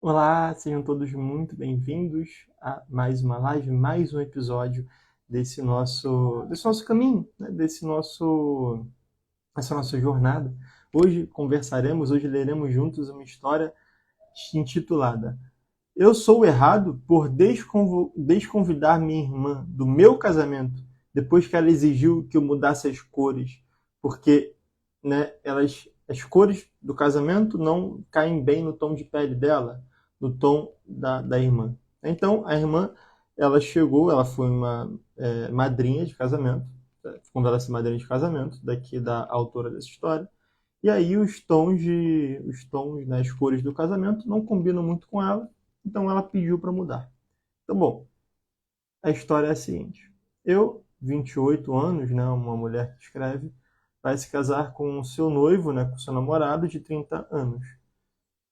Olá, sejam todos muito bem-vindos a mais uma live, mais um episódio desse nosso caminho, né? Dessa nossa jornada. Hoje leremos juntos uma história intitulada Eu Sou o Errado por desconvidar minha irmã do meu casamento depois que ela exigiu que eu mudasse as cores, porque, né, as cores do casamento não caem bem no tom de pele dela, no tom da irmã. Então, a irmã, ela foi uma madrinha de casamento, quando ela se madrinha de casamento, daqui da autora dessa história, e aí né, as cores do casamento não combinam muito com ela, então ela pediu para mudar. Então, bom, a história é a seguinte. Eu, 28 anos, né, uma mulher que escreve, vai se casar com o seu noivo, né, com o seu namorado de 30 anos,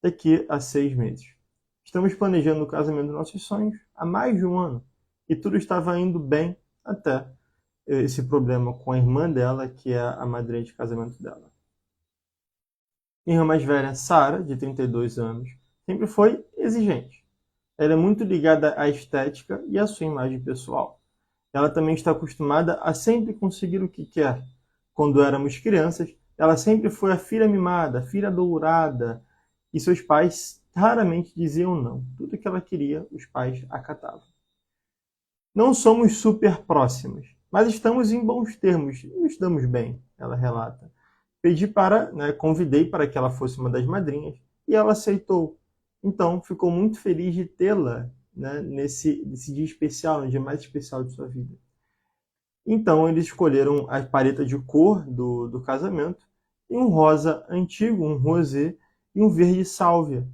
daqui a 6 meses. Estamos planejando o casamento dos nossos sonhos há mais de um ano, e tudo estava indo bem até esse problema com a irmã dela, que é a madrinha de casamento dela. Minha irmã mais velha, Sara, de 32 anos, sempre foi exigente. Ela é muito ligada à estética e à sua imagem pessoal. Ela também está acostumada a sempre conseguir o que quer. Quando éramos crianças, ela sempre foi a filha mimada, a filha dourada, e seus pais raramente diziam não. Tudo que ela queria, os pais acatavam. Não somos super próximas, mas estamos em bons termos, nos damos bem, ela relata. Convidei para que ela fosse uma das madrinhas e ela aceitou. Então, ficou muito feliz de tê-la, né, nesse dia especial, no dia mais especial de sua vida. Então, eles escolheram a paleta de cor do casamento e um rosa antigo, um rosé e um verde sálvia,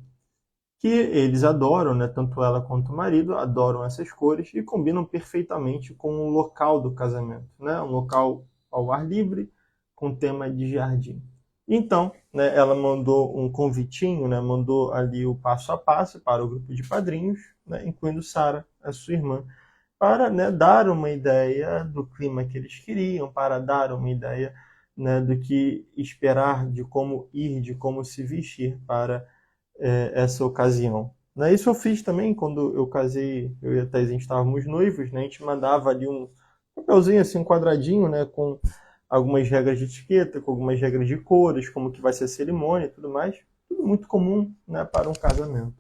que eles adoram, né? Tanto ela quanto o marido adoram essas cores e combinam perfeitamente com o local do casamento, né? Um local ao ar livre, com tema de jardim. Então, né, ela mandou um convitinho, né? Mandou ali o passo a passo para o grupo de padrinhos, né? Incluindo Sara, a sua irmã, para, né, dar uma ideia do clima que eles queriam, para dar uma ideia, né, do que esperar, de como ir, de como se vestir para essa ocasião. Né? Isso eu fiz também quando eu casei, eu e a Thais, a gente estávamos noivos, né? A gente mandava ali um papelzinho, assim, um quadradinho, né? Com algumas regras de etiqueta, com algumas regras de cores, como que vai ser a cerimônia e tudo mais. Tudo muito comum, né, para um casamento.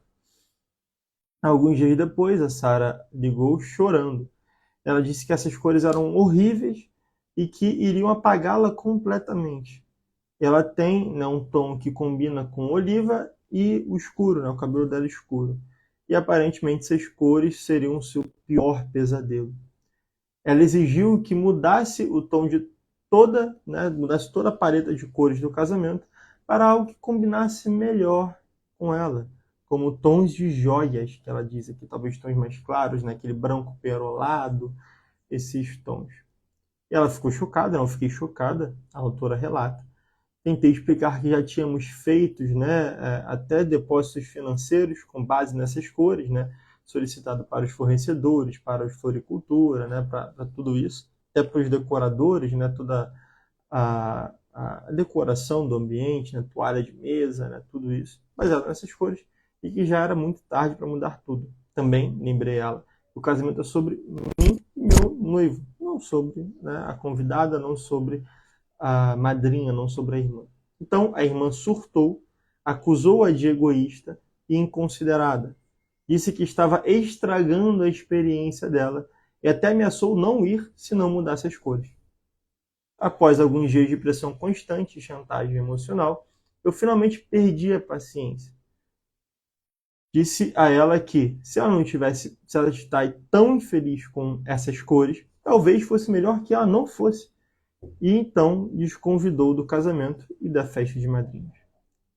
Alguns dias depois, a Sara ligou chorando. Ela disse que essas cores eram horríveis e que iriam apagá-la completamente. Ela tem, né, um tom que combina com oliva e o escuro, né, o cabelo dela escuro. E aparentemente essas cores seriam o seu pior pesadelo. Ela exigiu que mudasse o tom de toda, né, mudasse toda a paleta de cores do casamento para algo que combinasse melhor com ela, como tons de joias, que ela diz aqui, talvez tons mais claros, né, aquele branco perolado, esses tons. E ela ficou chocada, não fiquei chocada, a autora relata. Tentei explicar que já tínhamos feito, né, até depósitos financeiros com base nessas cores, né, solicitado para os fornecedores, para os floricultura, né, para tudo isso, até para os decoradores, né, toda a decoração do ambiente, né, toalha de mesa, né, tudo isso, baseado nessas cores, e que já era muito tarde para mudar tudo. Também lembrei ela, o casamento é sobre mim e meu noivo, não sobre, né, a convidada, não sobre a madrinha, não sobre a irmã. Então a irmã surtou, acusou-a de egoísta e inconsiderada. Disse que estava estragando a experiência dela e até ameaçou não ir se não mudasse as cores. Após alguns dias de pressão constante e chantagem emocional, eu finalmente perdi a paciência. Disse a ela que, se ela está tão infeliz com essas cores, talvez fosse melhor que ela não fosse. E então lhes convidou do casamento e da festa de madrinhas.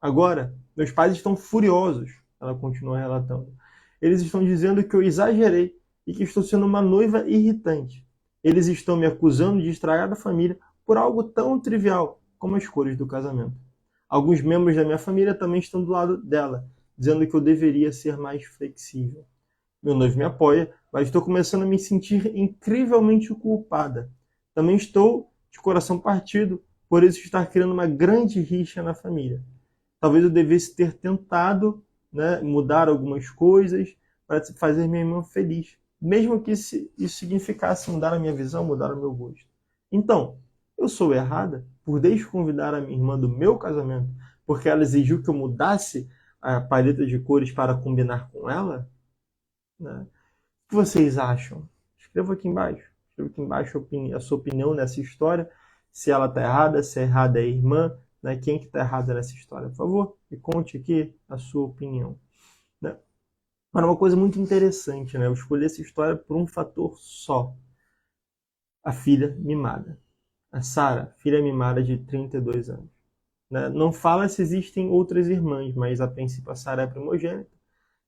Agora, meus pais estão furiosos, ela continua relatando. Eles estão dizendo que eu exagerei e que estou sendo uma noiva irritante. Eles estão me acusando de estragar a família por algo tão trivial como as cores do casamento. Alguns membros da minha família também estão do lado dela, dizendo que eu deveria ser mais flexível. Meu noivo me apoia, mas estou começando a me sentir incrivelmente culpada. Também estou de coração partido por isso estar criando uma grande rixa na família. Talvez eu devesse ter tentado né, mudar algumas coisas para fazer minha irmã feliz, mesmo que isso significasse mudar a minha visão, mudar o meu gosto. Então, eu sou errada por desconvidar a minha irmã do meu casamento, porque ela exigiu que eu mudasse a paleta de cores para combinar com ela? Né? O que vocês acham? Escreva aqui embaixo. Escreva aqui embaixo a sua opinião nessa história. Se ela está errada, se é errada é a irmã, né? Quem que está errado nessa história? Por favor, me conte aqui a sua opinião. Né? Mas uma coisa muito interessante, né? Eu escolhi essa história por um fator só. A filha mimada. A Sara, filha mimada de 32 anos. Né? Não fala se existem outras irmãs, mas a princípio a Sara é primogênita.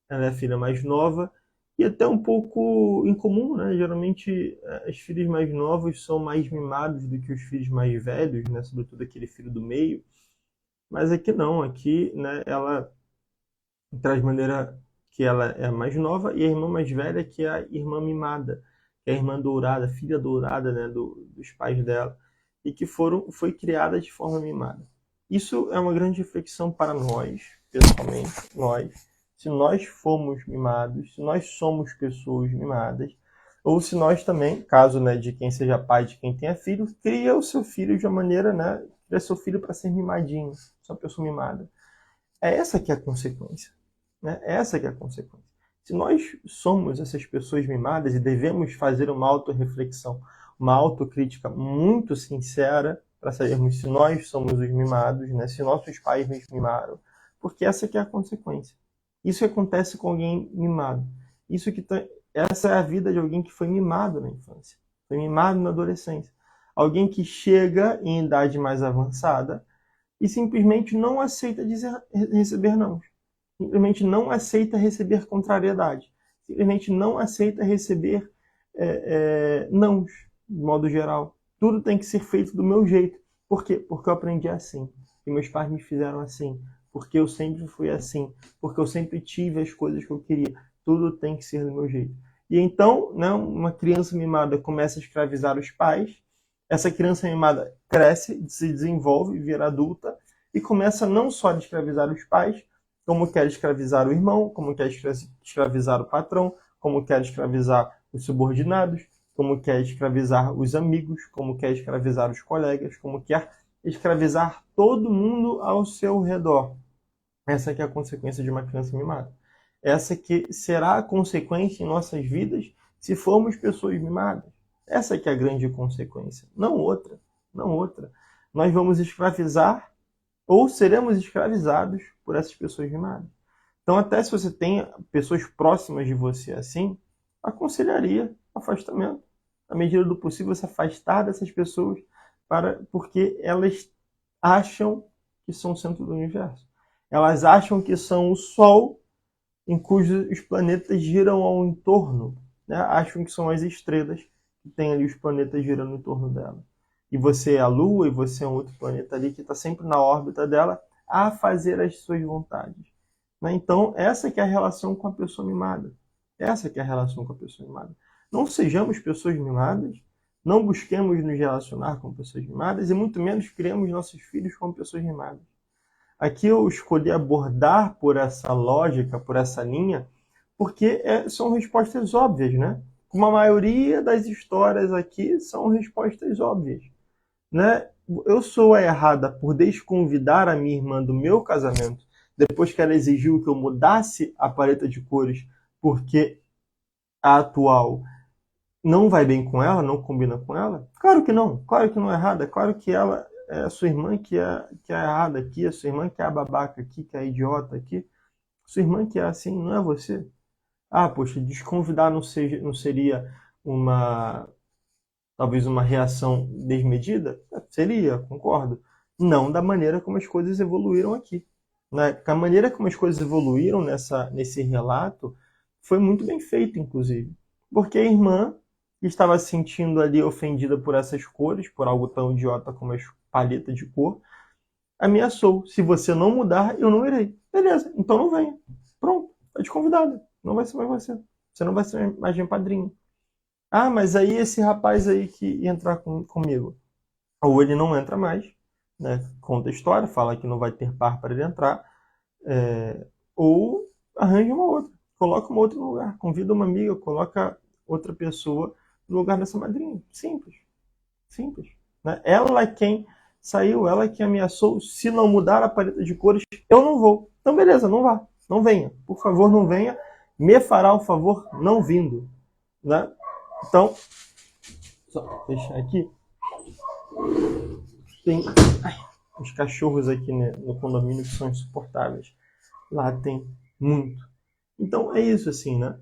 Ela é a filha mais nova e até um pouco incomum, né? Geralmente as filhas mais novas são mais mimados do que os filhos mais velhos, né? Sobretudo aquele filho do meio. Mas aqui não, aqui, né, ela traz maneira que ela é a mais nova e a irmã mais velha que é a irmã mimada, que é a irmã dourada, filha dourada, né, dos pais dela, e que foi criada de forma mimada. Isso é uma grande reflexão para nós, pessoalmente, se nós fomos mimados, se nós somos pessoas mimadas, ou se nós também, caso, né, de quem seja pai, de quem tenha filho, cria o seu filho de uma maneira, né, cria seu filho para ser mimadinho, só pessoa mimada. É essa que é a consequência. Né? Essa que é a consequência. Se nós somos essas pessoas mimadas e devemos fazer uma autorreflexão, uma autocrítica muito sincera para sabermos se nós somos os mimados, né? Se nossos pais nos mimaram, porque essa que é a consequência. Isso que acontece com alguém mimado. Essa é a vida de alguém que foi mimado na infância, foi mimado na adolescência. Alguém que chega em idade mais avançada e simplesmente não aceita receber não. Simplesmente não aceita receber contrariedade. Simplesmente não aceita receber nãos, de modo geral. Tudo tem que ser feito do meu jeito. Por quê? Porque eu aprendi assim. E meus pais me fizeram assim. Porque eu sempre fui assim. Porque eu sempre tive as coisas que eu queria. Tudo tem que ser do meu jeito. E então, né, uma criança mimada começa a escravizar os pais. Essa criança mimada cresce, se desenvolve, vira adulta e começa não só a escravizar os pais, como quer escravizar o irmão, como quer escravizar o patrão, como quer escravizar os subordinados, como quer escravizar os amigos, como quer escravizar os colegas, como quer escravizar todo mundo ao seu redor. Essa que é a consequência de uma criança mimada. Essa que será a consequência em nossas vidas se formos pessoas mimadas. Essa que é a grande consequência, não outra, não outra. Nós vamos escravizar ou seremos escravizados por essas pessoas mimadas. Então, até se você tem pessoas próximas de você assim, aconselharia afastamento. Na medida do possível, se afastar dessas pessoas, porque elas acham que são o centro do universo. Elas acham que são o Sol em cujos os planetas giram ao entorno. Né? Acham que são as estrelas que têm ali os planetas girando em torno dela. E você é a Lua, e você é um outro planeta ali que está sempre na órbita dela a fazer as suas vontades. Né? Então, essa que é a relação com a pessoa mimada. Essa que é a relação com a pessoa mimada. Não sejamos pessoas mimadas, não busquemos nos relacionar com pessoas mimadas e muito menos criemos nossos filhos como pessoas mimadas. Aqui eu escolhi abordar por essa lógica, por essa linha, porque são respostas óbvias, né? Como a maioria das histórias aqui são respostas óbvias. Né? Eu sou a errada por desconvidar a minha irmã do meu casamento depois que ela exigiu que eu mudasse a paleta de cores porque a atual não vai bem com ela, não combina com ela? Claro que não é errada, claro que ela é a sua irmã que é errada aqui, a sua irmã que é a babaca aqui, que é a idiota aqui, sua irmã que é assim, não é você. Ah, poxa, desconvidar não seria talvez uma reação desmedida? Seria, concordo. Não da maneira como as coisas evoluíram aqui. Né? A maneira como as coisas evoluíram nesse relato foi muito bem feito, inclusive. Porque a irmã que estava se sentindo ali ofendida por essas cores, por algo tão idiota como as paletas de cor, ameaçou. Se você não mudar, eu não irei. Beleza, então não venha. Pronto, está desconvidada. Não vai ser mais você. Você não vai ser mais minha padrinha. Ah, mas aí esse rapaz aí que ia entrar comigo, ou ele não entra mais, né? Conta a história, fala que não vai ter par para ele entrar, ou arranja uma outra, coloca uma outra no lugar, convida uma amiga, coloca outra pessoa no lugar dessa madrinha. Simples, simples. Né? Ela é quem saiu, ela é quem ameaçou. Se não mudar a paleta de cores, eu não vou. Então, beleza, não vá. Não venha. Por favor, não venha. Me fará o favor não vindo. Né? Então, só fechar aqui. Tem os cachorros aqui, né, no condomínio que são insuportáveis. Lá tem muito. Então, é isso assim, né?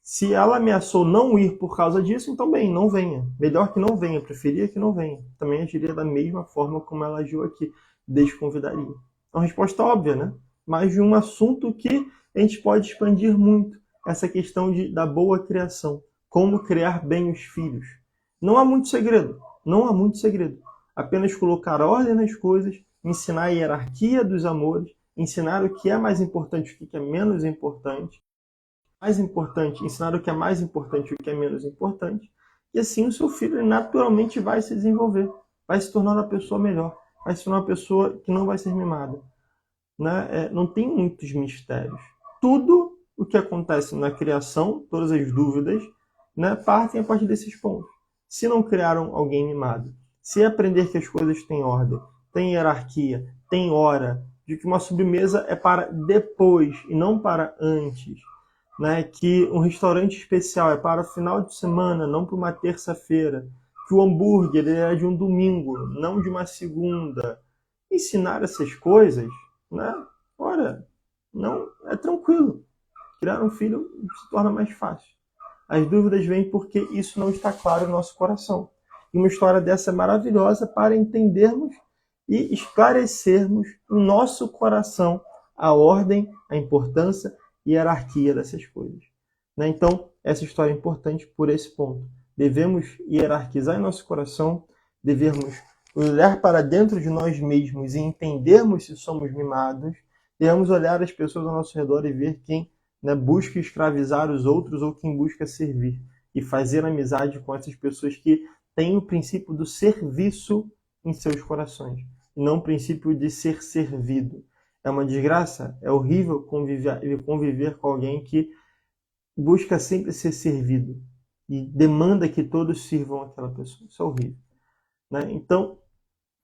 Se ela ameaçou não ir por causa disso, então bem, não venha. Melhor que não venha, preferia que não venha. Também agiria da mesma forma como ela agiu aqui, desconvidaria. É uma resposta óbvia, né? Mas de um assunto que a gente pode expandir muito, essa questão da boa criação. Como criar bem os filhos. Não há muito segredo, não há muito segredo. Apenas colocar ordem nas coisas, ensinar a hierarquia dos amores, ensinar o que é mais importante e o que é menos importante, ensinar o que é mais importante e o que é menos importante, e assim o seu filho naturalmente vai se desenvolver, vai se tornar uma pessoa melhor, vai se tornar uma pessoa que não vai ser mimada. Né? Não tem muitos mistérios. Tudo o que acontece na criação, todas as dúvidas, né, partem a partir desses pontos. Se não criaram alguém mimado, se aprender que as coisas têm ordem, têm hierarquia, têm hora, de que uma sobremesa é para depois e não para antes, né? Que um restaurante especial é para o final de semana, não para uma terça-feira, que o hambúrguer é de um domingo, não de uma segunda. Ensinar essas coisas, né? Ora, não é tranquilo. Criar um filho se torna mais fácil. As dúvidas vêm porque isso não está claro no nosso coração. E uma história dessa é maravilhosa para entendermos e esclarecermos no nosso coração a ordem, a importância e a hierarquia dessas coisas. Né? Então, essa história é importante por esse ponto. Devemos hierarquizar em nosso coração, devemos olhar para dentro de nós mesmos e entendermos se somos mimados, devemos olhar as pessoas ao nosso redor e ver quem, né, busca escravizar os outros ou quem busca servir. E fazer amizade com essas pessoas que têm o princípio do serviço em seus corações, e não o princípio de ser servido. É uma desgraça, é horrível conviver com alguém que busca sempre ser servido e demanda que todos sirvam aquela pessoa. Isso é horrível. Né? Então,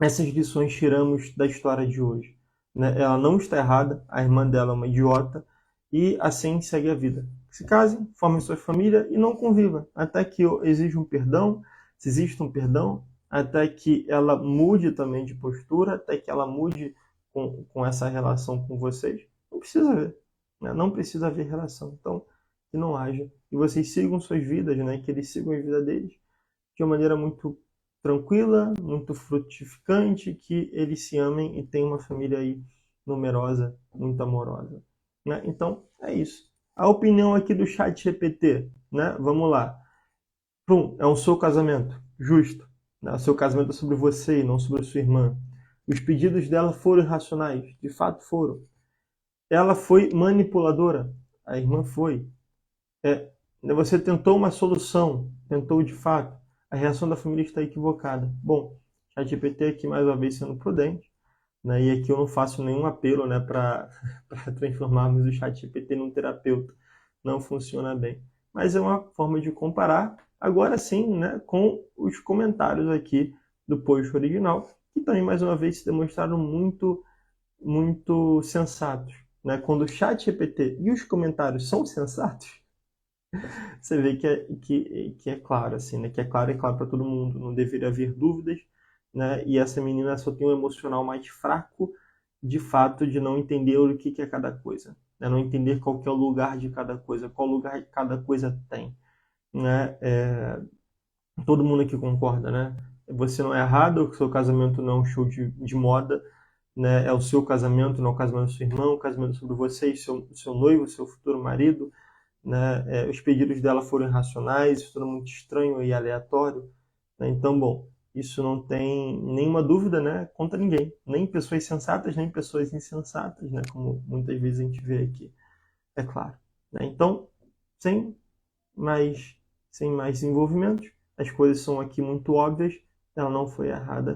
essas lições tiramos da história de hoje. Né? Ela não está errada, a irmã dela é uma idiota, e assim segue a vida. Se casem, formem sua família e não convivam, até que exija um perdão, se existe um perdão, até que ela mude também de postura, até que ela mude com essa relação com vocês. Não precisa haver, né? Não precisa haver relação. Então, que não haja. E vocês sigam suas vidas, né? Que eles sigam a vida deles de uma maneira muito tranquila, muito frutificante, que eles se amem e tenham uma família aí numerosa, muito amorosa. Né? Então, é isso. A opinião aqui do chat GPT, né? Vamos lá. É um seu casamento, justo. Né? O seu casamento é sobre você e não sobre a sua irmã. Os pedidos dela foram irracionais, de fato foram. Ela foi manipuladora, a irmã foi. Você tentou uma solução, tentou de fato. A reação da família está equivocada. Bom, ChatGPT aqui mais uma vez sendo prudente, né? E aqui eu não faço nenhum apelo, né, para transformarmos o ChatGPT num terapeuta. Não funciona bem. Mas é uma forma de comparar, agora sim, né, com os comentários aqui do post original, que também mais uma vez se demonstraram muito, muito sensatos. Né? Quando o ChatGPT e os comentários são sensatos, você vê que é claro, assim, né? Que é claro para todo mundo, não deveria haver dúvidas, né? E essa menina só tem um emocional mais fraco, de fato, de não entender o que é cada coisa, né? Não entender qual que é o lugar de cada coisa, qual lugar que cada coisa tem, né? Todo mundo aqui concorda, né? Você não é errado, o seu casamento não é um show de moda, né? É o seu casamento, não é o casamento do seu irmão, o casamento sobre você e seu noivo, seu futuro marido, né? Os pedidos dela foram irracionais, isso tudo muito estranho e aleatório, né? Então, bom, isso não tem nenhuma dúvida, né, contra ninguém, nem pessoas sensatas, nem pessoas insensatas, né, como muitas vezes a gente vê aqui, é claro. Né? Então, sem mais, sem mais desenvolvimentos, as coisas são aqui muito óbvias, ela não foi errada.